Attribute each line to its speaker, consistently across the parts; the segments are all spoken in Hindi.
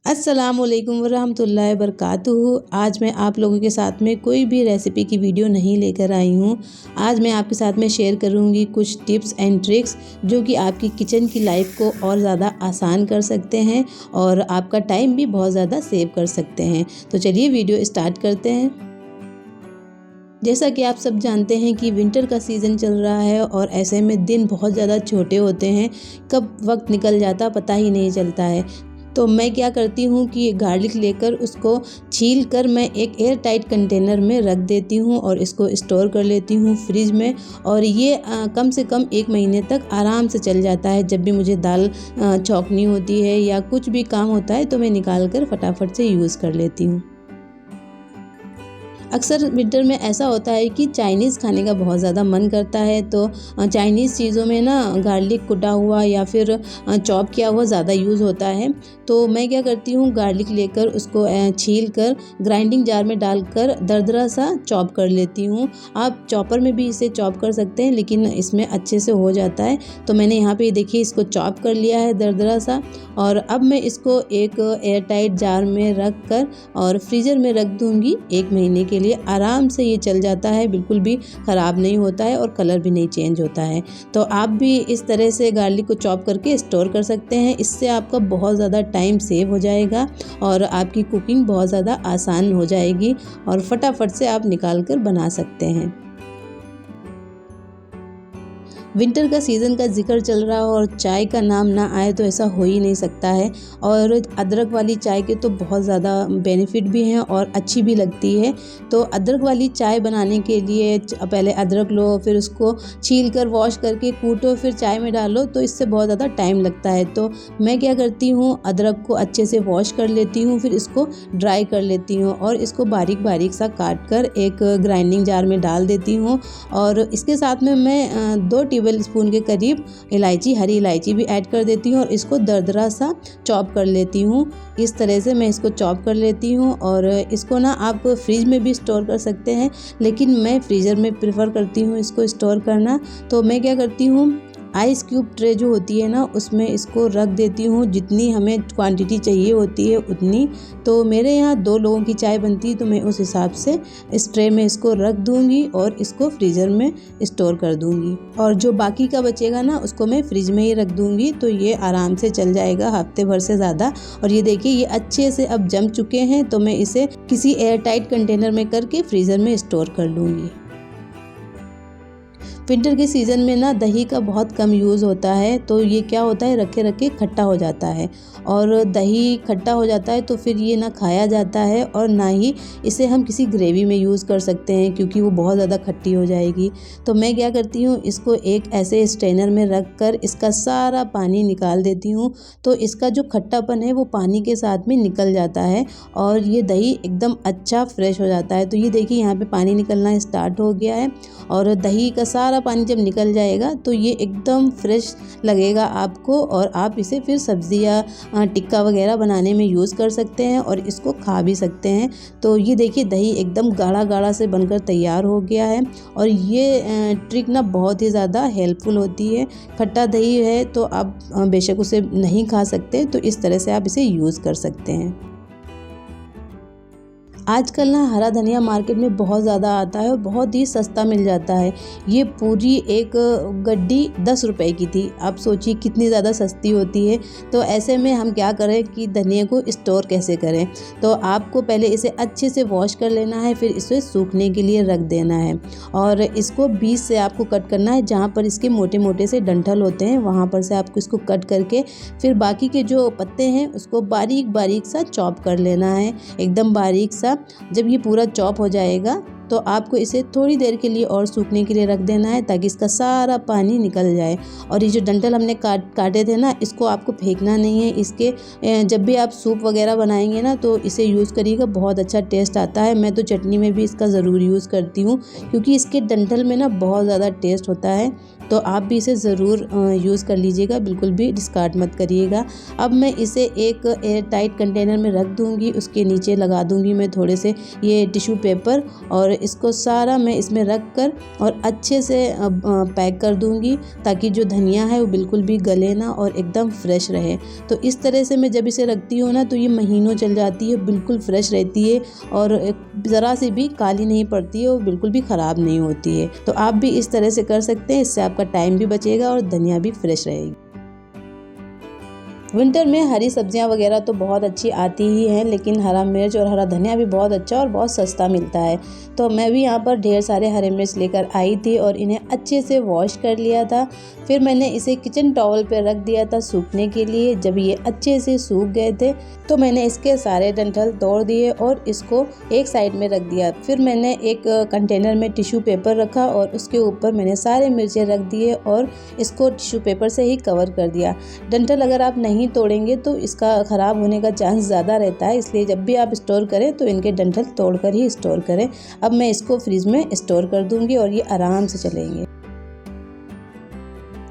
Speaker 1: अस्सलामुअलैकुम वरहमतुल्लाहि वबरकातुहू। आज मैं आप लोगों के साथ में कोई भी रेसिपी की वीडियो नहीं लेकर आई हूँ। आज मैं आपके साथ में शेयर करूँगी कुछ टिप्स एंड ट्रिक्स जो कि आपकी किचन की लाइफ को और ज़्यादा आसान कर सकते हैं और आपका टाइम भी बहुत ज़्यादा सेव कर सकते हैं। तो चलिए वीडियो स्टार्ट करते हैं। जैसा कि आप सब जानते हैं कि विंटर का सीज़न चल रहा है और ऐसे में दिन बहुत ज़्यादा छोटे होते हैं, कब वक्त निकल जाता पता ही नहीं चलता है। तो मैं क्या करती हूँ कि गार्लिक लेकर उसको छील कर मैं एक एयर टाइट कंटेनर में रख देती हूँ और इसको स्टोर कर लेती हूँ फ्रिज में। और ये कम से कम 1 महीने तक आराम से चल जाता है। जब भी मुझे दाल छौंकनी होती है या कुछ भी काम होता है तो मैं निकाल कर फटाफट से यूज़ कर लेती हूँ। अक्सर विंटर में ऐसा होता है कि चाइनीज़ खाने का बहुत ज़्यादा मन करता है, तो चाइनीज़ चीज़ों में ना गार्लिक कुटा हुआ या फिर चॉप किया हुआ ज़्यादा यूज़ होता है। तो मैं क्या करती हूँ, गार्लिक लेकर उसको छील कर ग्राइंडिंग जार में डालकर दरदरा सा चॉप कर लेती हूँ। आप चॉपर में भी इसे चॉप कर सकते हैं, लेकिन इसमें अच्छे से हो जाता है। तो मैंने यहाँ पे देखिए इसको चॉप कर लिया है दरदरा सा, और अब मैं इसको एक एयर टाइट जार में रख कर और फ्रीज़र में रख दूँगी 1 महीने के लिए। आराम से ये चल जाता है, बिल्कुल भी ख़राब नहीं होता है और कलर भी नहीं चेंज होता है। तो आप भी इस तरह से गार्लिक को चॉप करके स्टोर कर सकते हैं। इससे आपका बहुत ज़्यादा टाइम सेव हो जाएगा और आपकी कुकिंग बहुत ज़्यादा आसान हो जाएगी और फटाफट से आप निकाल कर बना सकते हैं। विंटर का सीज़न का जिक्र चल रहा हो और चाय का नाम ना आए तो ऐसा हो ही नहीं सकता है। और अदरक वाली चाय के तो बहुत ज़्यादा बेनिफिट भी हैं और अच्छी भी लगती है। तो अदरक वाली चाय बनाने के लिए पहले अदरक लो, फिर उसको छील कर वॉश करके कूटो, फिर चाय में डालो, तो इससे बहुत ज़्यादा टाइम लगता है। तो मैं क्या करती हूँ, अदरक को अच्छे से वॉश कर लेती हूँ, फिर इसको ड्राई कर लेती हूँ और इसको बारीक बारीक सा काट कर एक ग्राइंडिंग जार में डाल देती हूँ। और इसके साथ में मैं 2 टेबल स्पून के करीब इलायची, हरी इलायची भी ऐड कर देती हूँ और इसको दरदरा सा चॉप कर लेती हूँ। इस तरह से मैं इसको चॉप कर लेती हूँ और इसको ना आप फ्रिज में भी स्टोर कर सकते हैं, लेकिन मैं फ्रीज़र में प्रेफर करती हूँ इसको स्टोर करना। तो मैं क्या करती हूँ, आइस क्यूब ट्रे जो होती है ना, उसमें इसको रख देती हूँ, जितनी हमें क्वांटिटी चाहिए होती है उतनी। तो मेरे यहाँ 2 लोगों की चाय बनती है, तो मैं उस हिसाब से इस ट्रे में इसको रख दूँगी और इसको फ्रीज़र में स्टोर कर दूँगी। और जो बाकी का बचेगा ना, उसको मैं फ्रिज में ही रख दूँगी, तो ये आराम से चल जाएगा हफ्ते भर से ज़्यादा। और ये देखिए ये अच्छे से अब जम चुके हैं, तो मैं इसे किसी एयर टाइट कंटेनर में करके फ्रीज़र में स्टोर कर लूँगी। विंटर के सीज़न में ना दही का बहुत कम यूज़ होता है, तो ये क्या होता है, रखे रखे खट्टा हो जाता है। और दही खट्टा हो जाता है तो फिर ये ना खाया जाता है और ना ही इसे हम किसी ग्रेवी में यूज़ कर सकते हैं, क्योंकि वो बहुत ज़्यादा खट्टी हो जाएगी। तो मैं क्या करती हूँ, इसको एक ऐसे स्ट्रेनर में रख कर इसका सारा पानी निकाल देती हूँ। तो इसका जो खट्टापन है वो पानी के साथ में निकल जाता है और ये दही एकदम अच्छा फ्रेश हो जाता है। तो ये देखिए यहाँ पे पानी निकलना स्टार्ट हो गया है और दही का सारा पानी जब निकल जाएगा तो ये एकदम फ्रेश लगेगा आपको, और आप इसे फिर सब्जियाँ, टिक्का वगैरह बनाने में यूज़ कर सकते हैं और इसको खा भी सकते हैं। तो ये देखिए दही एकदम गाढ़ा गाढ़ा से बनकर तैयार हो गया है और ये ट्रिक ना बहुत ही ज़्यादा हेल्पफुल होती है। खट्टा दही है तो आप बेशक उसे नहीं खा सकते, तो इस तरह से आप इसे यूज़ कर सकते हैं। आजकल ना हरा धनिया मार्केट में बहुत ज़्यादा आता है और बहुत ही सस्ता मिल जाता है। ये पूरी एक गड्डी 10 रुपए की थी। आप सोचिए कितनी ज़्यादा सस्ती होती है। तो ऐसे में हम क्या करें कि धनिया को स्टोर कैसे करें। तो आपको पहले इसे अच्छे से वॉश कर लेना है, फिर इसे सूखने के लिए रख देना है और इसको बीच से आपको कट करना है। जहाँ पर इसके मोटे मोटे से डंठल होते हैं वहाँ पर से आपको इसको कट करके फिर बाकी के जो पत्ते हैं उसको बारीक बारीक सा चॉप कर लेना है, एकदम बारीक सा। जब ये पूरा चॉप हो जाएगा तो आपको इसे थोड़ी देर के लिए और सूखने के लिए रख देना है, ताकि इसका सारा पानी निकल जाए। और ये जो डंठल हमने काटे थे ना, इसको आपको फेंकना नहीं है। इसके जब भी आप सूप वगैरह बनाएंगे ना तो इसे यूज़ करिएगा, बहुत अच्छा टेस्ट आता है। मैं तो चटनी में भी इसका ज़रूर यूज़ करती हूँ, क्योंकि इसके डंठल में ना बहुत ज़्यादा टेस्ट होता है। तो आप भी इसे ज़रूर यूज़ कर लीजिएगा, बिल्कुल भी डिस्कार्ड मत करिएगा। अब मैं इसे एक एयर टाइट कंटेनर में रख दूँगी, उसके नीचे लगा दूँगी मैं थोड़े से ये टिश्यू पेपर और इसको सारा मैं इसमें रख कर और अच्छे से पैक कर दूँगी ताकि जो धनिया है वो बिल्कुल भी गले ना और एकदम फ्रेश रहे। तो इस तरह से मैं जब इसे रखती हूँ ना तो ये महीनों चल जाती है, बिल्कुल फ्रेश रहती है और ज़रा सी भी काली नहीं पड़ती है और बिल्कुल भी ख़राब नहीं होती है। तो आप भी इस तरह से कर सकते हैं, इससे आपका टाइम भी बचेगा और धनिया भी फ्रेश रहेगी। विंटर में हरी सब्जियां वगैरह तो बहुत अच्छी आती ही हैं, लेकिन हरा मिर्च और हरा धनिया भी बहुत अच्छा और बहुत सस्ता मिलता है। तो मैं भी यहाँ पर ढेर सारे हरे मिर्च लेकर आई थी और इन्हें अच्छे से वॉश कर लिया था। फिर मैंने इसे किचन टॉवल पर रख दिया था सूखने के लिए। जब ये अच्छे से सूख गए थे तो मैंने इसके सारे डंठल तोड़ दिए और इसको एक साइड में रख दिया। फिर मैंने एक कंटेनर में टिश्यू पेपर रखा और उसके ऊपर मैंने सारे मिर्चें रख दिए और इसको टिश्यू पेपर से ही कवर कर दिया। डंठल अगर आप नहीं तोड़ेंगे तो इसका ख़राब होने का चांस ज़्यादा रहता है, इसलिए जब भी आप स्टोर करें तो इनके डंठल तोड़कर ही स्टोर करें। अब मैं इसको फ्रिज में स्टोर कर दूंगी और ये आराम से चलेंगे।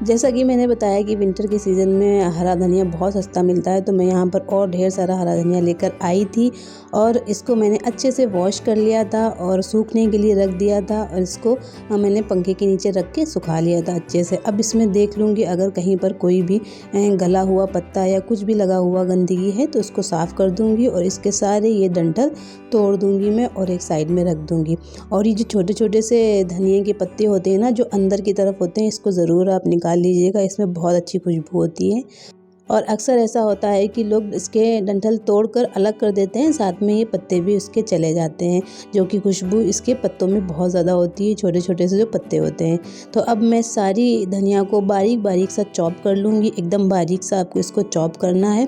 Speaker 1: जैसा कि मैंने बताया कि विंटर के सीज़न में हरा धनिया बहुत सस्ता मिलता है, तो मैं यहाँ पर और ढेर सारा हरा धनिया लेकर आई थी और इसको मैंने अच्छे से वॉश कर लिया था और सूखने के लिए रख दिया था और इसको मैंने पंखे के नीचे रख के सुखा लिया था अच्छे से। अब इसमें देख लूँगी अगर कहीं पर कोई भी गला हुआ पत्ता या कुछ भी लगा हुआ गंदगी है तो उसको साफ़ कर दूँगी और इसके सारे ये डंठल तोड़ दूँगी मैं और एक साइड में रख दूँगी। और ये जो छोटे छोटे से धनिए के पत्ते होते हैं ना, जो अंदर की तरफ होते हैं, इसको ज़रूर आप निकाल लीजिएगा, इसमें बहुत अच्छी खुशबू होती है। और अक्सर ऐसा होता है कि लोग इसके डंठल तोड़कर अलग कर देते हैं, साथ में ये पत्ते भी उसके चले जाते हैं, जो कि खुशबू इसके पत्तों में बहुत ज़्यादा होती है, छोटे छोटे से जो पत्ते होते हैं। तो अब मैं सारी धनिया को बारीक बारीक सा चॉप कर लूँगी, एकदम बारीक सा आपको इसको चॉप करना है।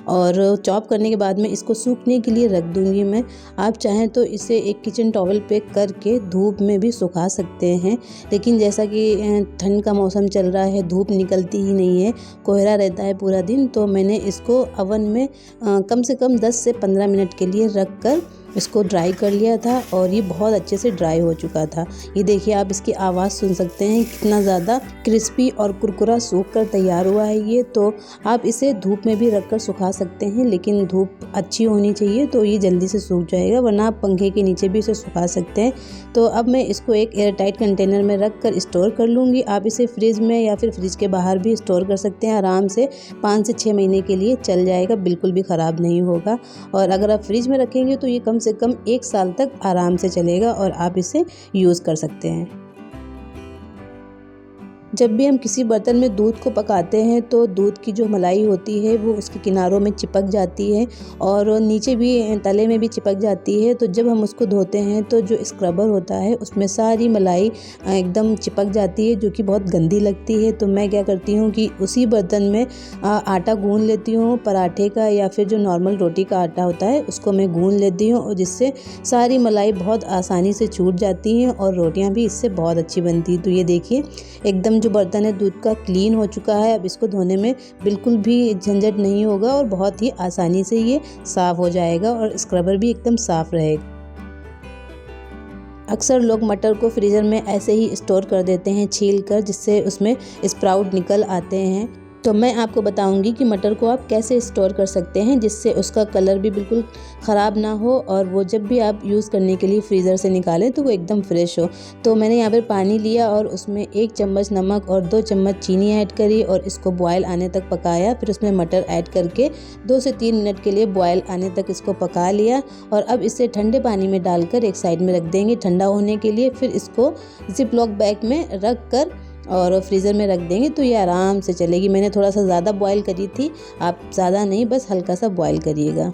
Speaker 1: और चॉप करने के बाद में इसको सूखने के लिए रख दूँगी मैं। आप चाहें तो इसे एक किचन टॉवल पे करके धूप में भी सुखा सकते हैं, लेकिन जैसा कि ठंड का मौसम चल रहा है, धूप निकलती ही नहीं है, कोहरा रहता है पूरा दिन, तो मैंने इसको ओवन में कम से कम 10 से 15 मिनट के लिए रख कर इसको ड्राई कर लिया था और ये बहुत अच्छे से ड्राई हो चुका था। ये देखिए, आप इसकी आवाज़ सुन सकते हैं कितना ज़्यादा क्रिस्पी और कुरकुरा सूख कर तैयार हुआ है ये। तो आप इसे धूप में भी रख कर सुखा सकते हैं, लेकिन धूप अच्छी होनी चाहिए तो ये जल्दी से सूख जाएगा, वरना आप पंखे के नीचे भी इसे सुखा सकते हैं। तो अब मैं इसको एक एयर टाइट कंटेनर में रख कर स्टोर कर लूँगी। आप इसे फ्रिज में या फिर फ्रिज के बाहर भी स्टोर कर सकते हैं, आराम से 5 से 6 महीने के लिए चल जाएगा, बिल्कुल भी ख़राब नहीं होगा। और अगर आप फ्रिज में रखेंगे तो ये कम से कम 1 साल तक आराम से चलेगा और आप इसे यूज़ कर सकते हैं। जब भी हम किसी बर्तन में दूध को पकाते हैं तो दूध की जो मलाई होती है वो उसके किनारों में चिपक जाती है और नीचे भी तले में भी चिपक जाती है। तो जब हम उसको धोते हैं तो जो स्क्रबर होता है उसमें सारी मलाई एकदम चिपक जाती है, जो कि बहुत गंदी लगती है। तो मैं क्या करती हूँ कि उसी बर्तन में आटा गूँध लेती हूँ पराठे का, या फिर जो नॉर्मल रोटी का आटा होता है उसको मैं गूँध लेती हूँ, और जिससे सारी मलाई बहुत आसानी से छूट जाती हैं और रोटियाँ भी इससे बहुत अच्छी बनती हैं। तो ये देखिए, एकदम जो बर्तन है दूध का क्लीन हो चुका है। अब इसको धोने में बिल्कुल भी झंझट नहीं होगा और बहुत ही आसानी से ये साफ़ हो जाएगा और स्क्रबर भी एकदम साफ़ रहेगा। अक्सर लोग मटर को फ्रीज़र में ऐसे ही स्टोर कर देते हैं छील कर, जिससे उसमें स्प्राउट निकल आते हैं। तो मैं आपको बताऊंगी कि मटर को आप कैसे स्टोर कर सकते हैं जिससे उसका कलर भी बिल्कुल ख़राब ना हो और वो जब भी आप यूज़ करने के लिए फ्रीज़र से निकालें तो वो एकदम फ्रेश हो। तो मैंने यहाँ पर पानी लिया और उसमें 1 चम्मच नमक और 2 चम्मच चीनी ऐड करी और इसको बॉयल आने तक पकाया। फिर उसमें मटर ऐड करके 2 से 3 मिनट के लिए बॉयल आने तक इसको पका लिया। और अब इसे ठंडे पानी में डालकर एक साइड में रख देंगे ठंडा होने के लिए। फिर इसको जिप लॉक बैग में रख कर और फ्रीज़र में रख देंगे तो ये आराम से चलेगी। मैंने थोड़ा सा ज़्यादा बॉयल करी थी, आप ज़्यादा नहीं, बस हल्का सा बॉयल करिएगा।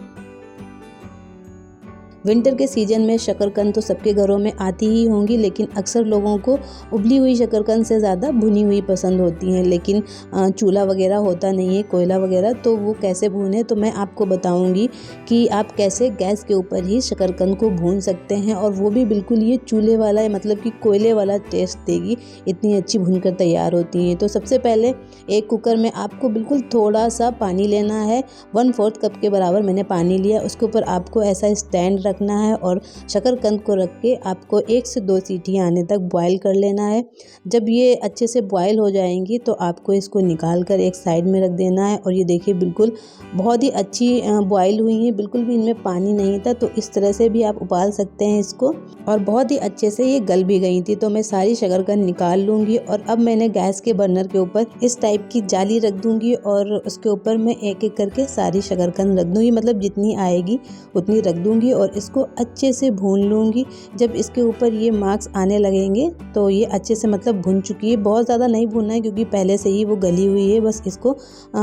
Speaker 1: विंटर के सीज़न में शकरकंद तो सबके घरों में आती ही होंगी, लेकिन अक्सर लोगों को उबली हुई शकरकंद से ज़्यादा भुनी हुई पसंद होती हैं। लेकिन चूल्हा वगैरह होता नहीं है, कोयला वगैरह, तो वो कैसे भूने, तो मैं आपको बताऊंगी कि आप कैसे गैस के ऊपर ही शकरकंद को भून सकते हैं और वो भी बिल्कुल ये चूल्हे वाला, मतलब कि कोयले वाला टेस्ट देगी, इतनी अच्छी भूनकर तैयार होती हैं। तो सबसे पहले एक कुकर में आपको बिल्कुल थोड़ा सा पानी लेना है, 1/4 कप के बराबर मैंने पानी लिया। उसके ऊपर आपको ऐसा स्टैंड रखना है और शकरकंद को रख के आपको 1 से 2 सीटियाँ आने तक बॉयल कर लेना है। जब ये अच्छे से बॉयल हो जाएंगी तो आपको इसको निकाल कर एक साइड में रख देना है। और ये देखिए बिल्कुल बहुत ही अच्छी बॉयल हुई है, बिल्कुल भी इनमें पानी नहीं था। तो इस तरह से भी आप उबाल सकते हैं इसको, और बहुत ही अच्छे से ये गल भी गई थी। तो मैं सारी शकरकंद निकाल लूँगी और अब मैंने गैस के बर्नर के ऊपर इस टाइप की जाली रख दूँगी और उसके ऊपर मैं एक एक करके सारी शकरकंद रख दूँगी, मतलब जितनी आएगी उतनी रख दूँगी और इसको अच्छे से भून लूँगी। जब इसके ऊपर ये मार्क्स आने लगेंगे तो ये अच्छे से मतलब भुन चुकी है। बहुत ज़्यादा नहीं भूनना है क्योंकि पहले से ही वो गली हुई है, बस इसको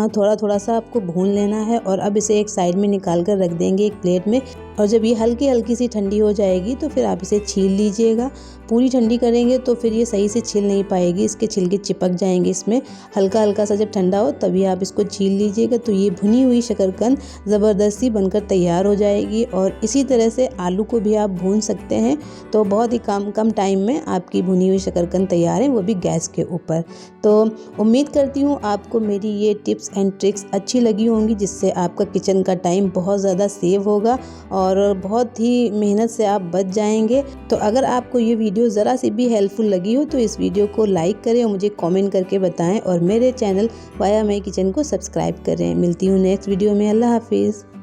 Speaker 1: थोड़ा थोड़ा सा आपको भून लेना है। और अब इसे एक साइड में निकाल कर रख देंगे एक प्लेट में। और जब ये हल्की हल्की सी ठंडी हो जाएगी तो फिर आप इसे छील लीजिएगा। पूरी ठंडी करेंगे तो फिर ये सही से छिल नहीं पाएगी, इसके छिलके चिपक जाएंगे इसमें। हल्का हल्का सा जब ठंडा हो तभी आप इसको छील लीजिएगा। तो ये भुनी हुई शकरकंद ज़बरदस्ती बनकर तैयार हो जाएगी। और इसी तरह से आलू को भी आप भून सकते हैं। तो बहुत ही कम टाइम में आपकी भुनी हुई शकरकंद तैयार है, वो भी गैस के ऊपर। तो उम्मीद करती हूँ आपको मेरी ये टिप्स एंड ट्रिक्स अच्छी लगी होंगी, जिससे आपका किचन का टाइम बहुत ज़्यादा सेव होगा और बहुत ही मेहनत से आप बच जाएंगे। तो अगर आपको ये वीडियो ज़रा सी भी हेल्पफुल लगी हो तो इस वीडियो को लाइक करें और मुझे कमेंट करके बताएं, और मेरे चैनल वाया माई किचन को सब्सक्राइब करें। मिलती हूँ नेक्स्ट वीडियो में। अल्लाह हाफिज़।